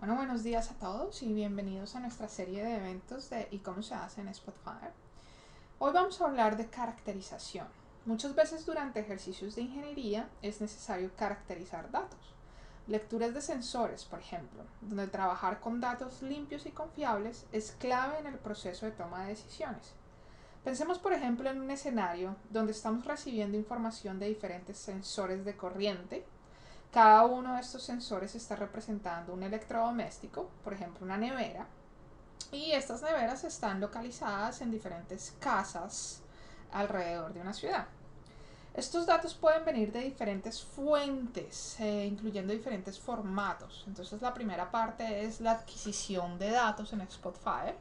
Bueno, buenos días a todos y bienvenidos a nuestra serie de eventos de ¿Y cómo se hace en Spotfire? Hoy vamos a hablar de caracterización. Muchas veces durante ejercicios de ingeniería es necesario caracterizar datos. Lecturas de sensores, por ejemplo, donde trabajar con datos limpios y confiables es clave en el proceso de toma de decisiones. Pensemos, por ejemplo, en un escenario donde estamos recibiendo información de diferentes sensores de corriente. Cada uno de estos sensores está representando un electrodoméstico, por ejemplo una nevera, y estas neveras están localizadas en diferentes casas alrededor de una ciudad. Estos datos pueden venir de diferentes fuentes, incluyendo diferentes formatos. Entonces la primera parte es la adquisición de datos en Spotfire.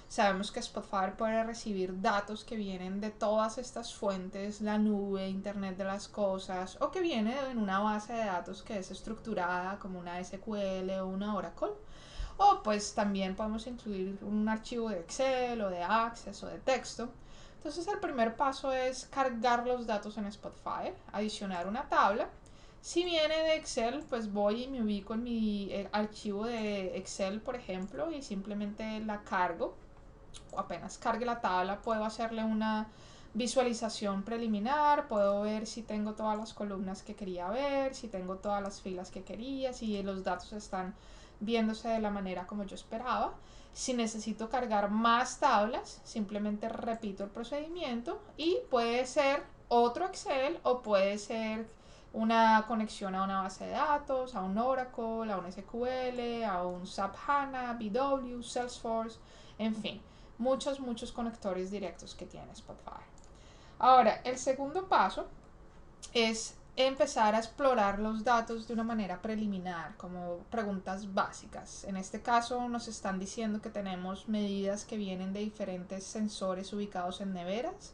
Sabemos que Spotfire puede recibir datos que vienen de todas estas fuentes, la nube, Internet de las cosas, o que viene en una base de datos que es estructurada como una SQL o una Oracle. O pues también podemos incluir un archivo de Excel o de Access o de texto. Entonces el primer paso es cargar los datos en Spotfire, adicionar una tabla. Si viene de Excel, pues voy y me ubico en mi archivo de Excel, por ejemplo, y simplemente la cargo. Apenas cargue la tabla, puedo hacerle una visualización preliminar, puedo ver si tengo todas las columnas que quería ver, si tengo todas las filas que quería, si los datos están viéndose de la manera como yo esperaba. Si necesito cargar más tablas, simplemente repito el procedimiento y puede ser otro Excel o puede ser una conexión a una base de datos, a un Oracle, a un SQL, a un SAP HANA, BW, Salesforce, en fin, muchos conectores directos que tiene Spotify. Ahora, el segundo paso es empezar a explorar los datos de una manera preliminar, como preguntas básicas. En este caso nos están diciendo que tenemos medidas que vienen de diferentes sensores ubicados en neveras.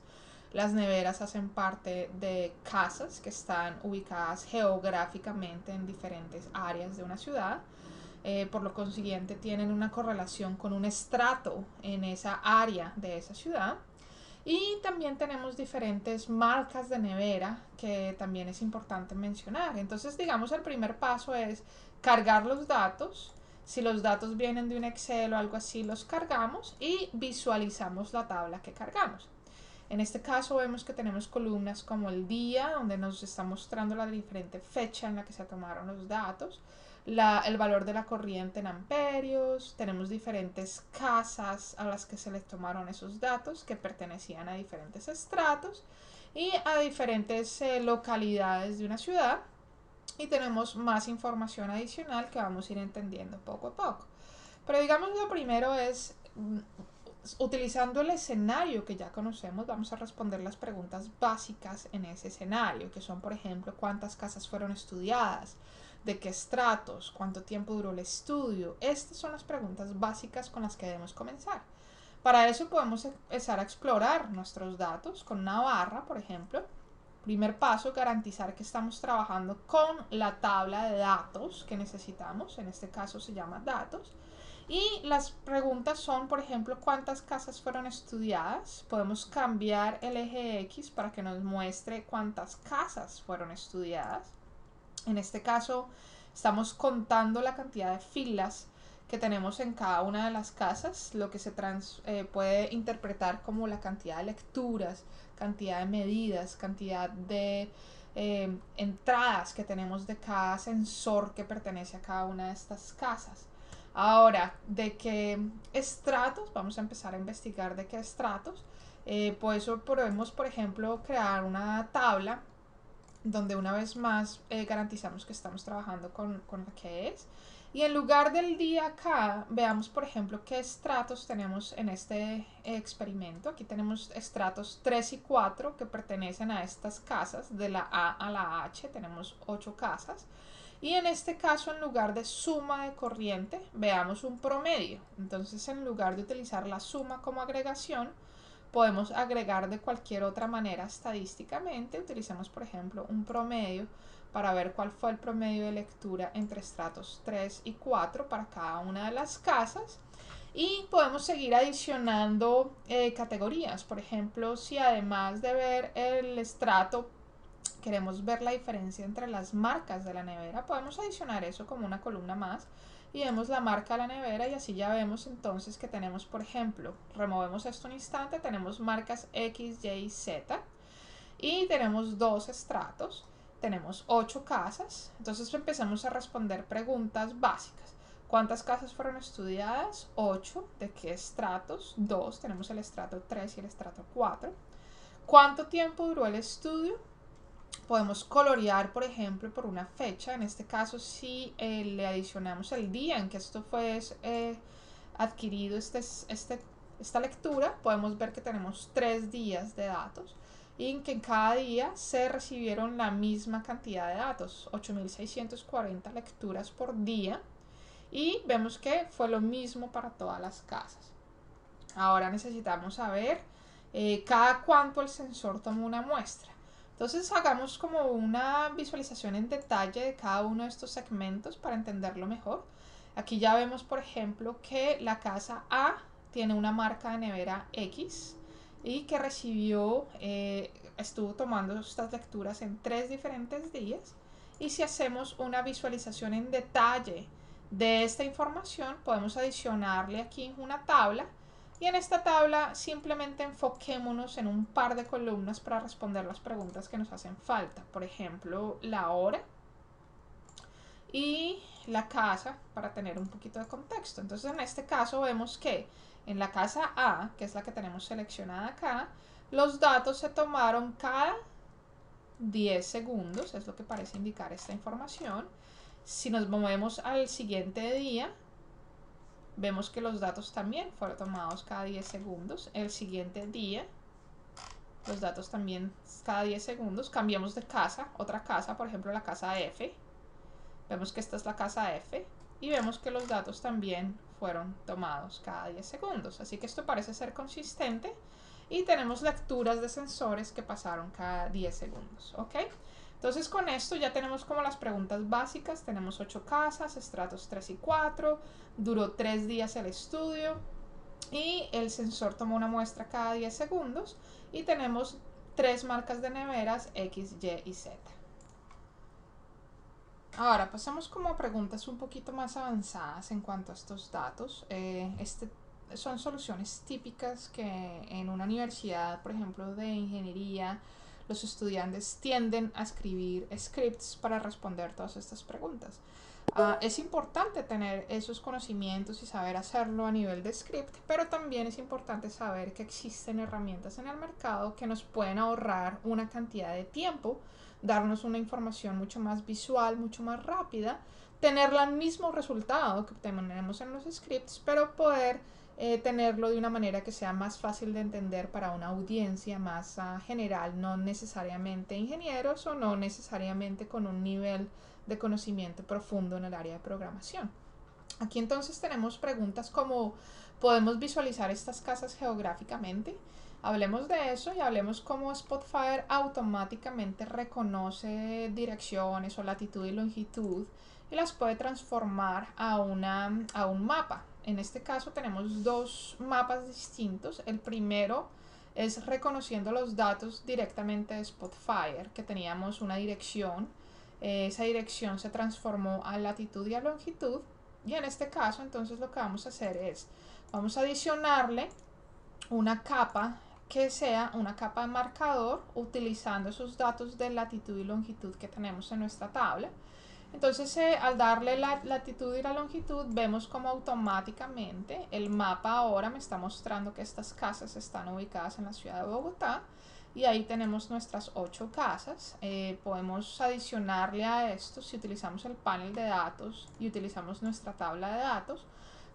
Las neveras hacen parte de casas que están ubicadas geográficamente en diferentes áreas de una ciudad. Por lo consiguiente tienen una correlación con un estrato en esa área de esa ciudad. Y también tenemos diferentes marcas de nevera que también es importante mencionar. Entonces, digamos, el primer paso es cargar los datos. Si los datos vienen de un Excel o algo así, los cargamos y visualizamos la tabla que cargamos. En este caso vemos que tenemos columnas como el día, donde nos está mostrando la diferente fecha en la que se tomaron los datos, el valor de la corriente en amperios, tenemos diferentes casas a las que se les tomaron esos datos que pertenecían a diferentes estratos y a diferentes localidades de una ciudad, y tenemos más información adicional que vamos a ir entendiendo poco a poco. Pero digamos lo primero es, utilizando el escenario que ya conocemos, vamos a responder las preguntas básicas en ese escenario, que son, por ejemplo, cuántas casas fueron estudiadas, de qué estratos, cuánto tiempo duró el estudio. Estas son las preguntas básicas con las que debemos comenzar. Para eso podemos empezar a explorar nuestros datos con una barra, por ejemplo. Primer paso, garantizar que estamos trabajando con la tabla de datos que necesitamos. En este caso se llama datos. Y las preguntas son, por ejemplo, cuántas casas fueron estudiadas. Podemos cambiar el eje X para que nos muestre cuántas casas fueron estudiadas. En este caso estamos contando la cantidad de filas que tenemos en cada una de las casas, lo que se puede interpretar como la cantidad de lecturas, cantidad de medidas, cantidad de entradas que tenemos de cada sensor que pertenece a cada una de estas casas. Ahora, ¿de qué estratos? Vamos a empezar a investigar de qué estratos. Pues podemos, por ejemplo, crear una tabla donde una vez más garantizamos que estamos trabajando con la que es. Y en lugar del día acá, veamos por ejemplo qué estratos tenemos en este experimento. Aquí tenemos estratos 3 y 4 que pertenecen a estas casas, de la A a la H, tenemos 8 casas. Y en este caso, en lugar de suma de corriente, veamos un promedio. Entonces, en lugar de utilizar la suma como agregación, podemos agregar de cualquier otra manera estadísticamente. Utilicemos, por ejemplo, un promedio para ver cuál fue el promedio de lectura entre estratos 3 y 4 para cada una de las casas. Y podemos seguir adicionando categorías. Por ejemplo, si además de ver el estrato queremos ver la diferencia entre las marcas de la nevera, podemos adicionar eso como una columna más y vemos la marca de la nevera y así ya vemos entonces que tenemos, por ejemplo, removemos esto un instante, tenemos marcas X, Y, Z y tenemos dos estratos, tenemos 8 casas, entonces empezamos a responder preguntas básicas. ¿Cuántas casas fueron estudiadas? 8. ¿De qué estratos? 2. Tenemos el estrato 3 y el estrato 4. ¿Cuánto tiempo duró el estudio? Podemos colorear, por ejemplo, por una fecha. En este caso, si le adicionamos el día en que esto fue adquirido, esta lectura, podemos ver que tenemos 3 días de datos y en que en cada día se recibieron la misma cantidad de datos, 8.640 lecturas por día. Y vemos que fue lo mismo para todas las casas. Ahora necesitamos saber cada cuánto el sensor tomó una muestra. Entonces hagamos como una visualización en detalle de cada uno de estos segmentos para entenderlo mejor. Aquí ya vemos, por ejemplo, que la casa A tiene una marca de nevera X y que estuvo tomando estas lecturas en 3 diferentes días. Y si hacemos una visualización en detalle de esta información, podemos adicionarle aquí una tabla y en esta tabla simplemente enfoquémonos en un par de columnas para responder las preguntas que nos hacen falta. Por ejemplo, la hora y la casa para tener un poquito de contexto. Entonces en este caso vemos que en la casa A, que es la que tenemos seleccionada acá, los datos se tomaron cada 10 segundos, es lo que parece indicar esta información. Si nos movemos al siguiente día, vemos que los datos también fueron tomados cada 10 segundos. El siguiente día, los datos también cada 10 segundos. Cambiamos de casa, otra casa, por ejemplo la casa F. Vemos que esta es la casa F. Y vemos que los datos también fueron tomados cada 10 segundos. Así que esto parece ser consistente. Y tenemos lecturas de sensores que pasaron cada 10 segundos. ¿Ok? Entonces con esto ya tenemos como las preguntas básicas, tenemos 8 casas, estratos 3 y 4, duró 3 días el estudio y el sensor tomó una muestra cada 10 segundos y tenemos 3 marcas de neveras X, Y y Z. Ahora pasamos como a preguntas un poquito más avanzadas en cuanto a estos datos. Son soluciones típicas que en una universidad, por ejemplo, de ingeniería, los estudiantes tienden a escribir scripts para responder todas estas preguntas. Es importante tener esos conocimientos y saber hacerlo a nivel de script, pero también es importante saber que existen herramientas en el mercado que nos pueden ahorrar una cantidad de tiempo, darnos una información mucho más visual, mucho más rápida, tener el mismo resultado que tenemos en los scripts, pero poder tenerlo de una manera que sea más fácil de entender para una audiencia más general, no necesariamente ingenieros o no necesariamente con un nivel de conocimiento profundo en el área de programación. Aquí entonces tenemos preguntas como ¿podemos visualizar estas casas geográficamente? Hablemos de eso y hablemos cómo Spotfire automáticamente reconoce direcciones o latitud y longitud y las puede transformar a un mapa. En este caso tenemos 2 mapas distintos. El primero es reconociendo los datos directamente de Spotfire, que teníamos una dirección. Esa dirección se transformó a latitud y a longitud. Y en este caso entonces lo que vamos a hacer es, vamos a adicionarle una capa que sea una capa de marcador utilizando esos datos de latitud y longitud que tenemos en nuestra tabla. Entonces al darle la latitud y la longitud vemos como automáticamente el mapa ahora me está mostrando que estas casas están ubicadas en la ciudad de Bogotá y ahí tenemos nuestras 8 casas. Podemos adicionarle a esto, si utilizamos el panel de datos y utilizamos nuestra tabla de datos,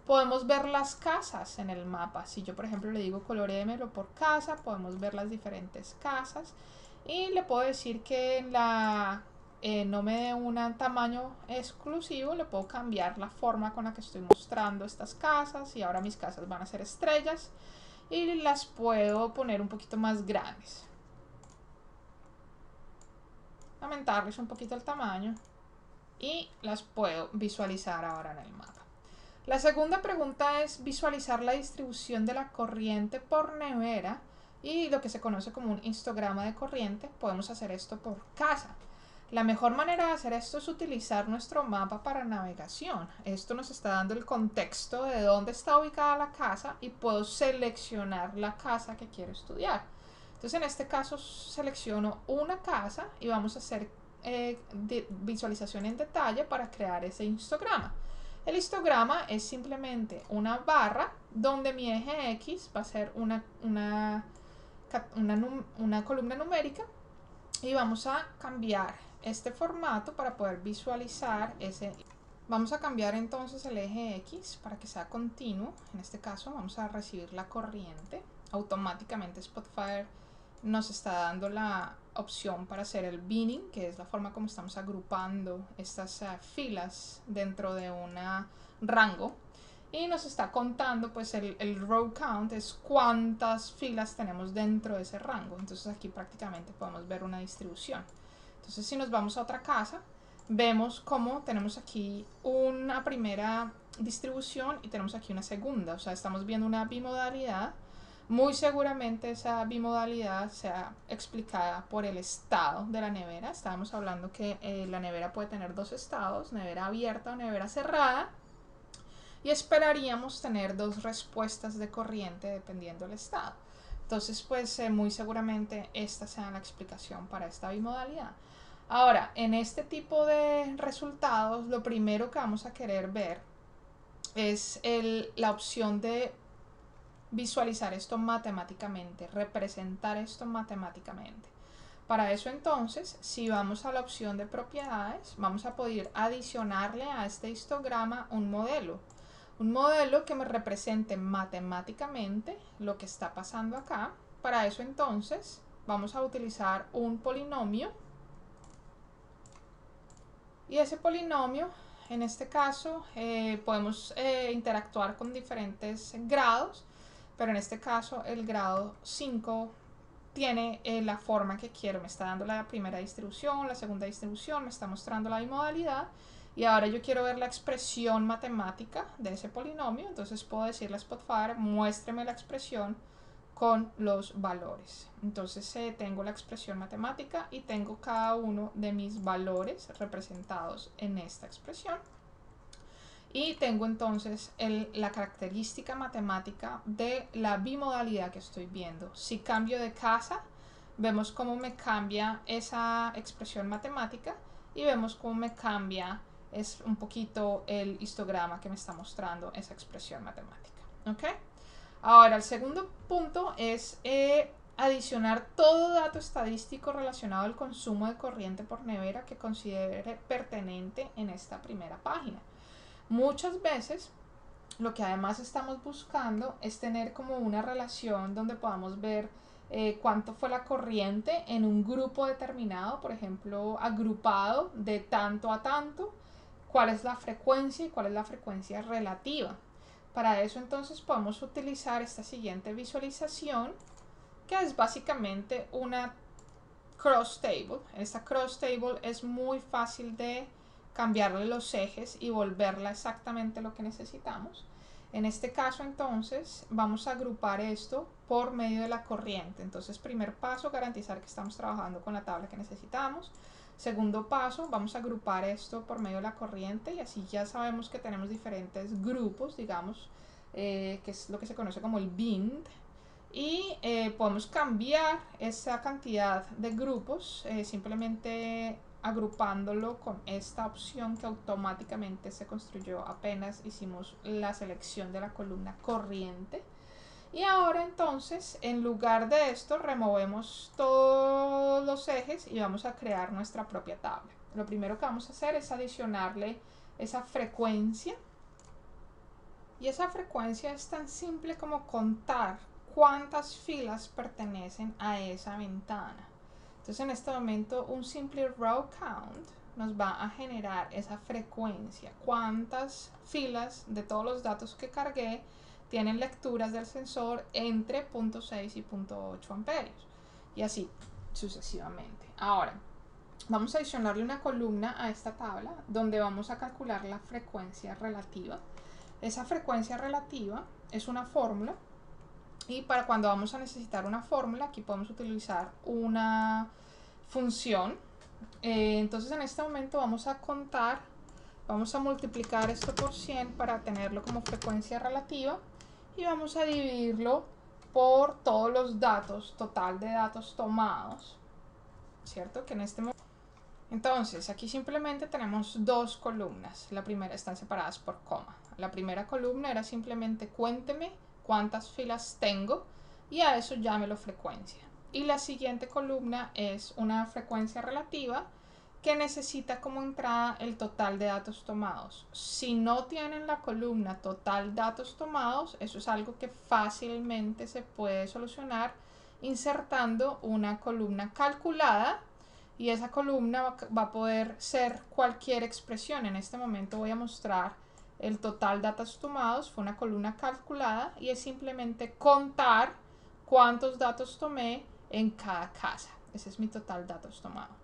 podemos ver las casas en el mapa. Si yo por ejemplo le digo coloréemelo por casa, podemos ver las diferentes casas y le puedo decir que no me dé un tamaño exclusivo, le puedo cambiar la forma con la que estoy mostrando estas casas y ahora mis casas van a ser estrellas y las puedo poner un poquito más grandes, aumentarles un poquito el tamaño y las puedo visualizar ahora en el mapa. La segunda pregunta es visualizar la distribución de la corriente por nevera y lo que se conoce como un histograma de corriente. Podemos hacer esto por casa. La mejor manera de hacer esto es utilizar nuestro mapa para navegación. Esto nos está dando el contexto de dónde está ubicada la casa y puedo seleccionar la casa que quiero estudiar. Entonces en este caso selecciono una casa y vamos a hacer visualización en detalle para crear ese histograma. El histograma es simplemente una barra donde mi eje X va a ser una columna numérica, y vamos a cambiar este formato para poder visualizar ese. Vamos a cambiar entonces el eje X para que sea continuo. En este caso vamos a recibir la corriente. Automáticamente Spotfire nos está dando la opción para hacer el binning, que es la forma como estamos agrupando estas filas dentro de un rango, y nos está contando pues el row count, es cuántas filas tenemos dentro de ese rango. Entonces aquí prácticamente podemos ver una distribución. Entonces si nos vamos a otra casa, vemos cómo tenemos aquí una primera distribución y tenemos aquí una segunda, o sea, estamos viendo una bimodalidad. Muy seguramente esa bimodalidad sea explicada por el estado de la nevera. Estábamos hablando que la nevera puede tener dos estados, nevera abierta o nevera cerrada, y esperaríamos tener dos respuestas de corriente dependiendo del estado. Entonces pues muy seguramente esta sea la explicación para esta bimodalidad. Ahora, en este tipo de resultados, lo primero que vamos a querer ver es la opción de visualizar esto matemáticamente, representar esto matemáticamente. Para eso entonces, si vamos a la opción de propiedades, vamos a poder adicionarle a este histograma un modelo que me represente matemáticamente lo que está pasando acá. Para eso entonces vamos a utilizar un polinomio, y ese polinomio, en este caso, podemos interactuar con diferentes grados, pero en este caso el grado 5 tiene la forma que quiero. Me está dando la primera distribución, la segunda distribución, me está mostrando la bimodalidad, y ahora yo quiero ver la expresión matemática de ese polinomio. Entonces puedo decirle a Spotfire, muéstreme la expresión con los valores. Entonces tengo la expresión matemática y tengo cada uno de mis valores representados en esta expresión. Y tengo entonces la característica matemática de la bimodalidad que estoy viendo. Si cambio de casa, vemos cómo me cambia esa expresión matemática, y vemos cómo me cambia un poquito el histograma que me está mostrando esa expresión matemática. ¿Ok? Ahora, el segundo punto es adicionar todo dato estadístico relacionado al consumo de corriente por nevera que considere pertinente en esta primera página. Muchas veces lo que además estamos buscando es tener como una relación donde podamos ver cuánto fue la corriente en un grupo determinado, por ejemplo, agrupado de tanto a tanto, cuál es la frecuencia y cuál es la frecuencia relativa. Para eso entonces podemos utilizar esta siguiente visualización, que es básicamente una cross table. Esta cross table es muy fácil de cambiarle los ejes y volverla exactamente lo que necesitamos. En este caso entonces vamos a agrupar esto por medio de la corriente. Entonces, primer paso, garantizar que estamos trabajando con la tabla que necesitamos. Segundo paso, vamos a agrupar esto por medio de la corriente, y así ya sabemos que tenemos diferentes grupos, digamos, que es lo que se conoce como el bind. Y podemos cambiar esa cantidad de grupos simplemente agrupándolo con esta opción que automáticamente se construyó apenas hicimos la selección de la columna corriente. Y ahora entonces, en lugar de esto, removemos todos los ejes y vamos a crear nuestra propia tabla. Lo primero que vamos a hacer es adicionarle esa frecuencia, y esa frecuencia es tan simple como contar cuántas filas pertenecen a esa ventana. Entonces en este momento un simple row count nos va a generar esa frecuencia, cuántas filas de todos los datos que cargué tienen lecturas del sensor entre 0.6 y 0.8 amperios, y así sucesivamente. Ahora vamos a adicionarle una columna a esta tabla donde vamos a calcular la frecuencia relativa. Esa frecuencia relativa es una fórmula Y para cuando vamos a necesitar una fórmula, aquí podemos utilizar una función. Entonces en este momento vamos a contar, vamos a multiplicar esto por 100 para tenerlo como frecuencia relativa y vamos a dividirlo por todos los datos, total de datos tomados, ¿cierto? Que en este momento... Entonces aquí simplemente tenemos dos columnas, la primera están separadas por coma. La primera columna era simplemente cuénteme cuántas filas tengo y a eso llámelo frecuencia. Y la siguiente columna es una frecuencia relativa que necesita como entrada el total de datos tomados. Si no tienen la columna total datos tomados, eso es algo que fácilmente se puede solucionar insertando una columna calculada, y esa columna va a poder ser cualquier expresión. En este momento voy a mostrar el total datos tomados, fue una columna calculada y es simplemente contar cuántos datos tomé en cada casa. Ese es mi total datos tomado.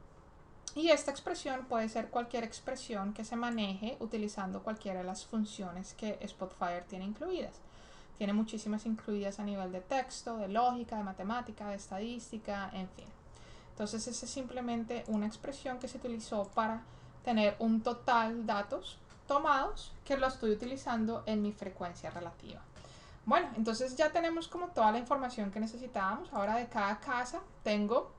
Y esta expresión puede ser cualquier expresión que se maneje utilizando cualquiera de las funciones que Spotfire tiene incluidas. Tiene muchísimas incluidas a nivel de texto, de lógica, de matemática, de estadística, en fin. Entonces esa es simplemente una expresión que se utilizó para tener un total datos tomados que lo estoy utilizando en mi frecuencia relativa. Bueno, entonces ya tenemos como toda la información que necesitábamos. Ahora de cada casa tengo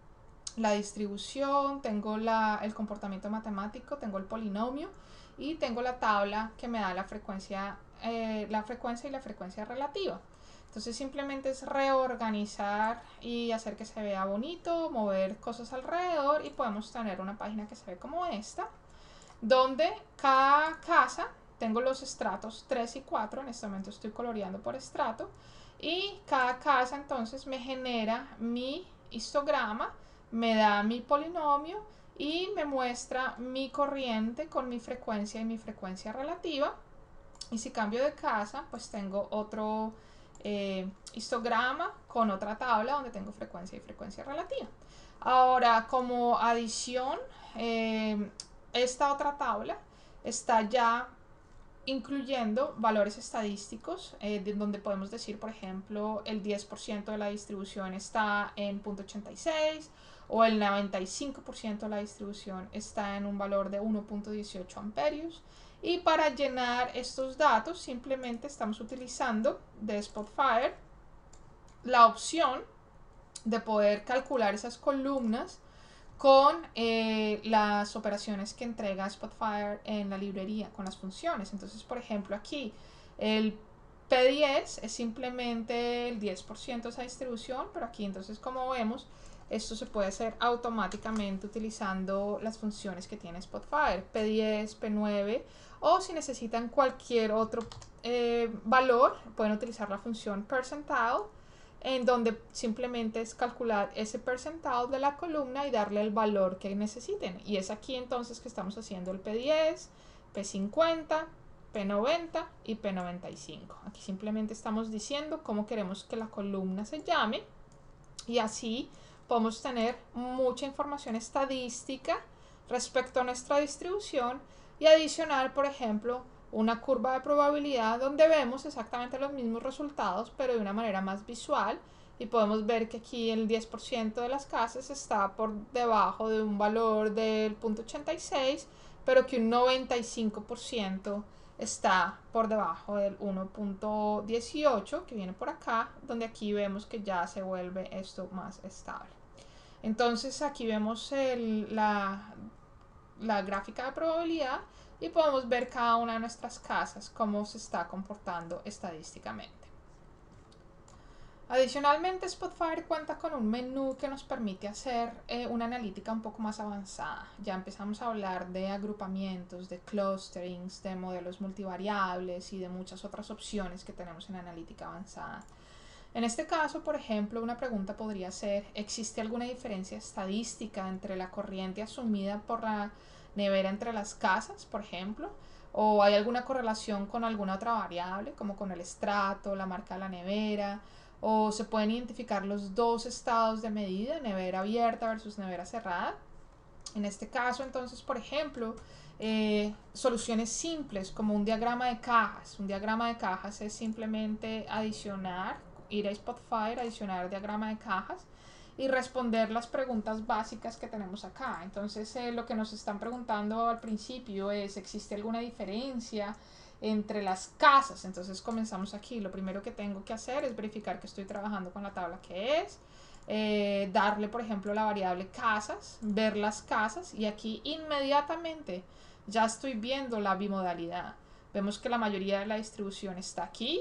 la distribución, tengo el comportamiento matemático, tengo el polinomio y tengo la tabla que me da la frecuencia y la frecuencia relativa. Entonces simplemente es reorganizar y hacer que se vea bonito, mover cosas alrededor y podemos tener una página que se ve como esta, donde cada casa, tengo los estratos 3 y 4, en este momento estoy coloreando por estrato, y cada casa entonces me genera mi histograma, me da mi polinomio y me muestra mi corriente con mi frecuencia y mi frecuencia relativa. Y si cambio de casa, pues tengo otro histograma con otra tabla donde tengo frecuencia y frecuencia relativa. Ahora, como adición, esta otra tabla está ya incluyendo valores estadísticos, donde podemos decir, por ejemplo, el 10% de la distribución está en 0.86 o el 95% de la distribución está en un valor de 1.18 amperios. Y para llenar estos datos simplemente estamos utilizando de Spotfire la opción de poder calcular esas columnas con las operaciones que entrega Spotfire en la librería, con las funciones. Entonces, por ejemplo, aquí el P10 es simplemente el 10% de esa distribución, pero aquí entonces, como vemos, esto se puede hacer automáticamente utilizando las funciones que tiene Spotfire, P10, P9, o si necesitan cualquier otro valor, pueden utilizar la función percentile, en donde simplemente es calcular ese percentile de la columna y darle el valor que necesiten. Y es aquí entonces que estamos haciendo el P10, P50, P90 y P95. Aquí simplemente estamos diciendo cómo queremos que la columna se llame y así podemos tener mucha información estadística respecto a nuestra distribución y adicional, por ejemplo, una curva de probabilidad donde vemos exactamente los mismos resultados pero de una manera más visual, y podemos ver que aquí el 10% de las casas está por debajo de un valor del 0.86, pero que un 95% está por debajo del 1.18 que viene por acá, donde aquí vemos que ya se vuelve esto más estable. Entonces aquí vemos la gráfica de probabilidad y podemos ver cada una de nuestras casas cómo se está comportando estadísticamente. Adicionalmente, Spotfire cuenta con un menú que nos permite hacer una analítica un poco más avanzada. Ya empezamos a hablar de agrupamientos, de clusterings, de modelos multivariables y de muchas otras opciones que tenemos en analítica avanzada. En este caso, por ejemplo, una pregunta podría ser: ¿existe alguna diferencia estadística entre la corriente asumida por la nevera entre las casas, por ejemplo? ¿O hay alguna correlación con alguna otra variable, como con el estrato, la marca de la nevera? ¿O se pueden identificar los dos estados de medida, nevera abierta versus nevera cerrada? En este caso, entonces, por ejemplo, soluciones simples como un diagrama de cajas. Un diagrama de cajas es simplemente adicionar ir a Spotfire, adicionar diagrama de cajas y responder las preguntas básicas que tenemos acá. Entonces lo que nos están preguntando al principio es, ¿existe alguna diferencia entre las casas? Entonces comenzamos aquí. Lo primero que tengo que hacer es verificar que estoy trabajando con la tabla que es, darle por ejemplo la variable casas, ver las casas, y aquí inmediatamente ya estoy viendo la bimodalidad. Vemos que la mayoría de la distribución está aquí,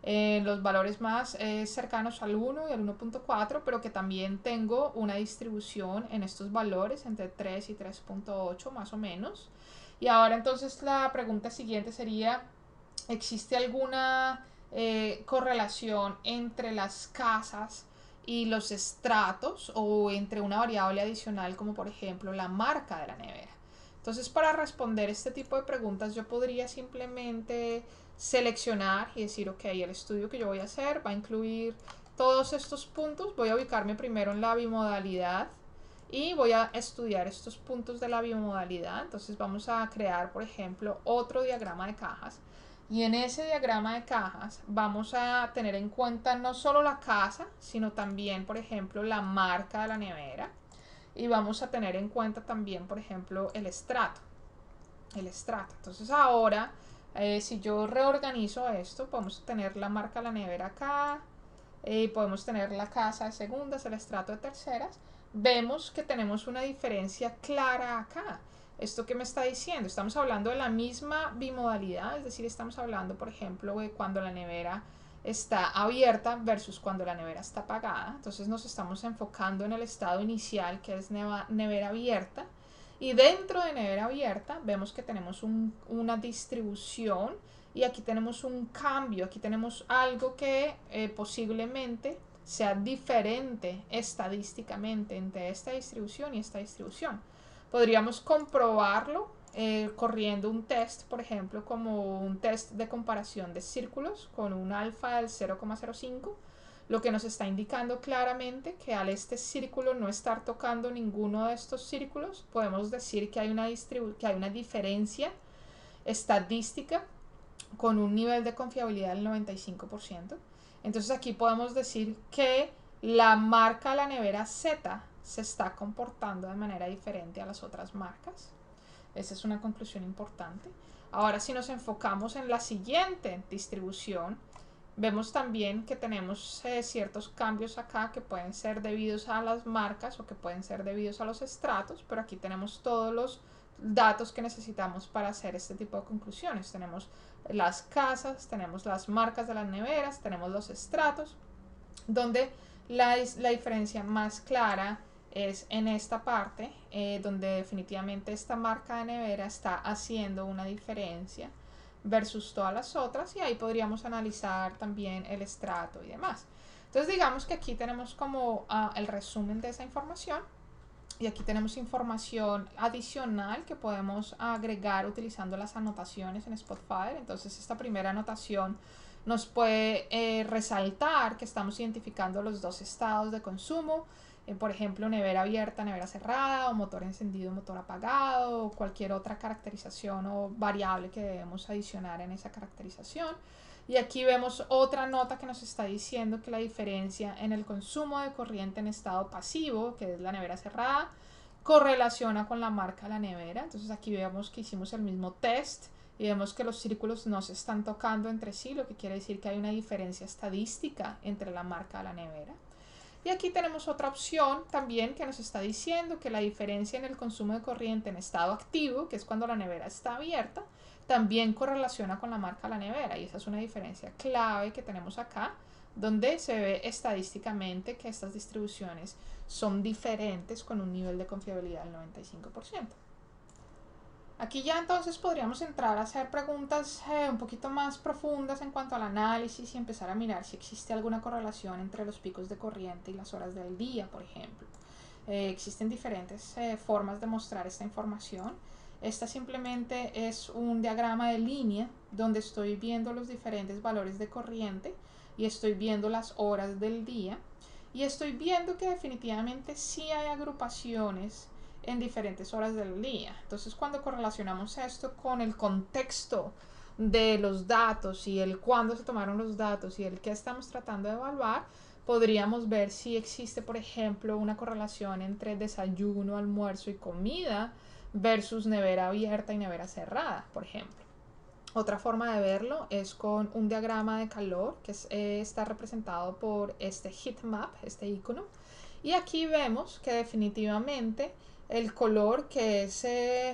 los valores más cercanos al 1 y al 1.4, pero que también tengo una distribución en estos valores entre 3 y 3.8 más o menos. Y ahora entonces la pregunta siguiente sería, ¿existe alguna correlación entre las casas y los estratos, o entre una variable adicional como por ejemplo la marca de la nevera? Entonces, para responder este tipo de preguntas yo podría simplemente seleccionar y decir, ok, el estudio que yo voy a hacer va a incluir todos estos puntos. Voy a ubicarme primero en la bimodalidad y voy a estudiar estos puntos de la bimodalidad. Entonces vamos a crear, por ejemplo, otro diagrama de cajas, y en ese diagrama de cajas vamos a tener en cuenta no solo la casa, sino también, por ejemplo, la marca de la nevera, y vamos a tener en cuenta también, por ejemplo, el estrato. Entonces ahora, si yo reorganizo esto, podemos tener la marca de la nevera acá, podemos tener la casa de segundas, el estrato de terceras. Vemos que tenemos una diferencia clara acá. ¿Esto qué me está diciendo? Estamos hablando de la misma bimodalidad, es decir, estamos hablando, por ejemplo, de cuando la nevera está abierta versus cuando la nevera está apagada. Entonces nos estamos enfocando en el estado inicial, que es nevera abierta, y dentro de nevera abierta vemos que tenemos una distribución, y aquí tenemos un cambio, aquí tenemos algo que posiblemente sea diferente estadísticamente entre esta distribución y esta distribución. Podríamos comprobarlo corriendo un test, por ejemplo, como un test de comparación de círculos con un alfa del 0,05, lo que nos está indicando claramente que al este círculo no estar tocando ninguno de estos círculos, podemos decir que hay una diferencia estadística con un nivel de confiabilidad del 95%. Entonces aquí podemos decir que la marca de la nevera Z se está comportando de manera diferente a las otras marcas. Esa es una conclusión importante. Ahora, si nos enfocamos en la siguiente distribución, vemos también que tenemos ciertos cambios acá que pueden ser debidos a las marcas o que pueden ser debidos a los estratos, pero aquí tenemos todos los datos que necesitamos para hacer este tipo de conclusiones. Tenemos las casas, tenemos las marcas de las neveras, tenemos los estratos, donde la diferencia más clara es en esta parte, donde definitivamente esta marca de nevera está haciendo una diferencia versus todas las otras, y ahí podríamos analizar también el estrato y demás. Entonces digamos que aquí tenemos como el resumen de esa información, y aquí tenemos información adicional que podemos agregar utilizando las anotaciones en Spotfire. Entonces esta primera anotación nos puede resaltar que estamos identificando los dos estados de consumo, por ejemplo, nevera abierta, nevera cerrada, o motor encendido, motor apagado, o cualquier otra caracterización o variable que debemos adicionar en esa caracterización. Y aquí vemos otra nota que nos está diciendo que la diferencia en el consumo de corriente en estado pasivo, que es la nevera cerrada, correlaciona con la marca de la nevera. Entonces aquí vemos que hicimos el mismo test y vemos que los círculos no se están tocando entre sí, lo que quiere decir que hay una diferencia estadística entre la marca de la nevera. Y aquí tenemos otra opción también que nos está diciendo que la diferencia en el consumo de corriente en estado activo, que es cuando la nevera está abierta, también correlaciona con la marca de la nevera, y esa es una diferencia clave que tenemos acá, donde se ve estadísticamente que estas distribuciones son diferentes con un nivel de confiabilidad del 95%. Aquí ya entonces podríamos entrar a hacer preguntas un poquito más profundas en cuanto al análisis, y empezar a mirar si existe alguna correlación entre los picos de corriente y las horas del día, por ejemplo. Existen diferentes formas de mostrar esta información. Esta simplemente es un diagrama de línea donde estoy viendo los diferentes valores de corriente y estoy viendo las horas del día, y estoy viendo que definitivamente sí hay agrupaciones en diferentes horas del día. Entonces, cuando correlacionamos esto con el contexto de los datos y el cuándo se tomaron los datos y el qué estamos tratando de evaluar, podríamos ver si existe, por ejemplo, una correlación entre desayuno, almuerzo y comida versus nevera abierta y nevera cerrada, por ejemplo. Otra forma de verlo es con un diagrama de calor que está representado por este heat map, este icono. Y aquí vemos que definitivamente el color que es,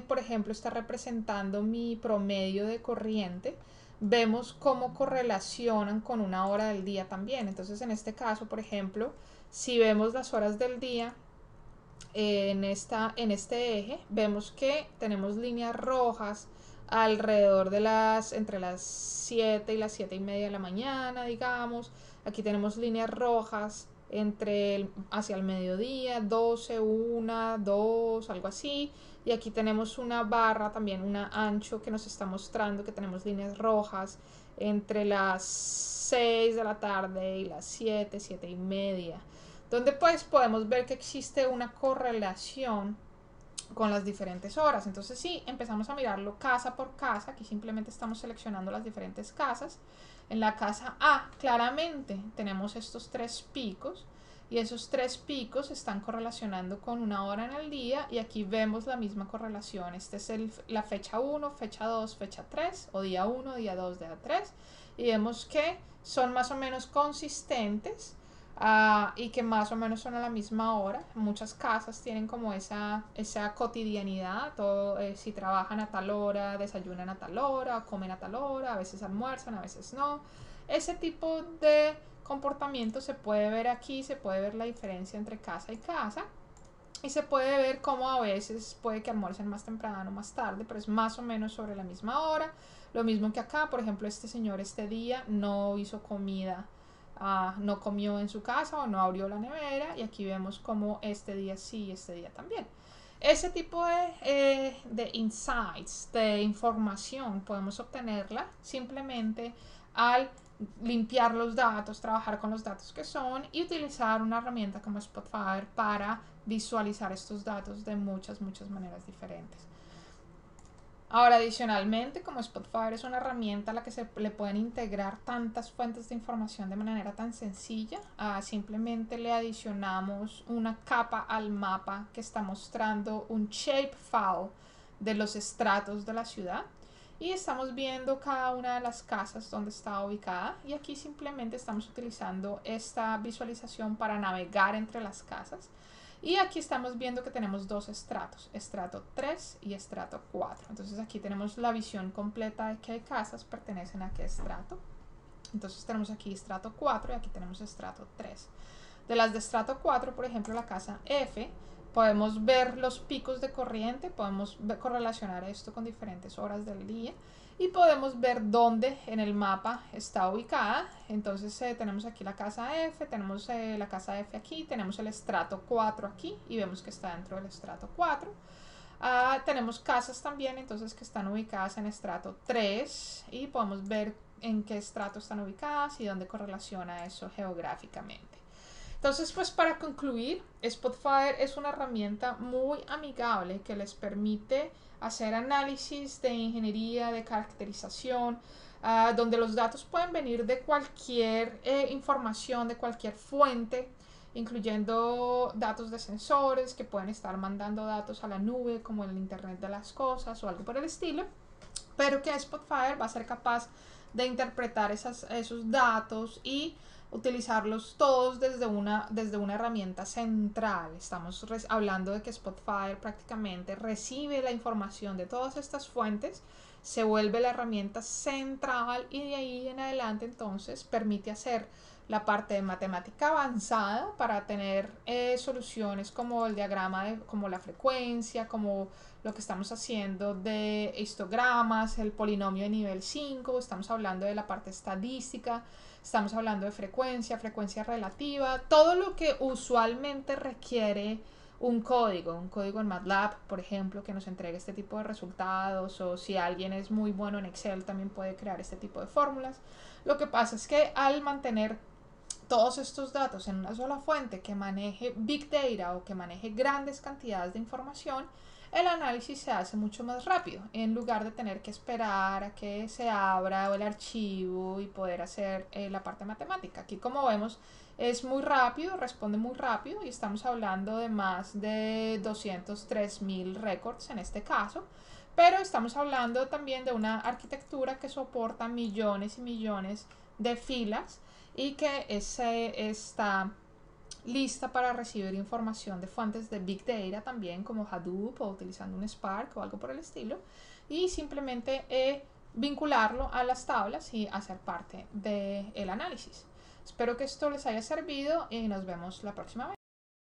por ejemplo, está representando mi promedio de corriente, vemos cómo correlacionan con una hora del día también. Entonces, en este caso, por ejemplo, si vemos las horas del día en este eje, vemos que tenemos líneas rojas alrededor de entre las 7 y las 7 y media de la mañana, digamos. Aquí tenemos líneas rojas hacia el mediodía, 12, 1, 2, algo así. Y aquí tenemos una barra, también una ancho, que nos está mostrando que tenemos líneas rojas entre las 6 de la tarde y las 7, 7 y media, donde pues podemos ver que existe una correlación con las diferentes horas. Entonces sí, empezamos a mirarlo casa por casa. Aquí simplemente estamos seleccionando las diferentes casas. En la casa A claramente tenemos estos 3 picos y esos 3 picos están correlacionando con una hora en el día, y aquí vemos la misma correlación. Este es la fecha 1, fecha 2, fecha 3, o día 1, día 2, día 3, y vemos que son más o menos consistentes. Y que más o menos son a la misma hora. Muchas casas tienen como esa cotidianidad, todo, si trabajan a tal hora, desayunan a tal hora, comen a tal hora, a veces almuerzan, a veces no. Ese tipo de comportamiento se puede ver aquí, se puede ver la diferencia entre casa y casa, y se puede ver cómo a veces puede que almuercen más temprano o más tarde, pero es más o menos sobre la misma hora. Lo mismo que acá, por ejemplo, este señor este día no hizo comida, no comió en su casa o no abrió la nevera, y aquí vemos como este día sí y este día también. Ese tipo de insights, de información, podemos obtenerla simplemente al limpiar los datos, trabajar con los datos que son y utilizar una herramienta como Spotfire para visualizar estos datos de muchas maneras diferentes. Ahora, adicionalmente, como Spotfire es una herramienta a la que se le pueden integrar tantas fuentes de información de manera tan sencilla, simplemente le adicionamos una capa al mapa que está mostrando un shapefile de los estratos de la ciudad, y estamos viendo cada una de las casas donde está ubicada, y aquí simplemente estamos utilizando esta visualización para navegar entre las casas. Y aquí estamos viendo que tenemos dos estratos, estrato 3 y estrato 4. Entonces aquí tenemos la visión completa de qué casas pertenecen a qué estrato. Entonces tenemos aquí estrato 4 y aquí tenemos estrato 3. De las de estrato 4, por ejemplo, la casa F, podemos ver los picos de corriente, podemos correlacionar esto con diferentes horas del día, y podemos ver dónde en el mapa está ubicada. Entonces tenemos aquí la casa F, tenemos la casa F aquí, tenemos el estrato 4 aquí y vemos que está dentro del estrato 4. Tenemos casas también entonces que están ubicadas en estrato 3 y podemos ver en qué estrato están ubicadas y dónde correlaciona eso geográficamente. Entonces, pues para concluir, Spotfire es una herramienta muy amigable que les permite hacer análisis de ingeniería, de caracterización, donde los datos pueden venir de cualquier información, de cualquier fuente, incluyendo datos de sensores que pueden estar mandando datos a la nube, como el Internet de las Cosas o algo por el estilo, pero que Spotfire va a ser capaz de interpretar esos datos y utilizarlos todos desde una herramienta central. Estamos hablando de que Spotfire prácticamente recibe la información de todas estas fuentes, se vuelve la herramienta central, y de ahí en adelante entonces permite hacer la parte de matemática avanzada para tener soluciones como el diagrama como la frecuencia, como lo que estamos haciendo de histogramas, el polinomio de nivel 5, estamos hablando de la parte estadística, estamos hablando de frecuencia relativa, todo lo que usualmente requiere un código en MATLAB, por ejemplo, que nos entregue este tipo de resultados, o si alguien es muy bueno en Excel también puede crear este tipo de fórmulas. Lo que pasa es que al mantener todos estos datos en una sola fuente que maneje Big Data o que maneje grandes cantidades de información, el análisis se hace mucho más rápido, en lugar de tener que esperar a que se abra el archivo y poder hacer la parte matemática. Aquí, como vemos, es muy rápido, responde muy rápido, y estamos hablando de más de 203.000 récords en este caso, pero estamos hablando también de una arquitectura que soporta millones y millones de filas y que está lista para recibir información de fuentes de Big Data también, como Hadoop o utilizando un Spark o algo por el estilo, y simplemente vincularlo a las tablas y hacer parte del análisis. Espero que esto les haya servido y nos vemos la próxima vez.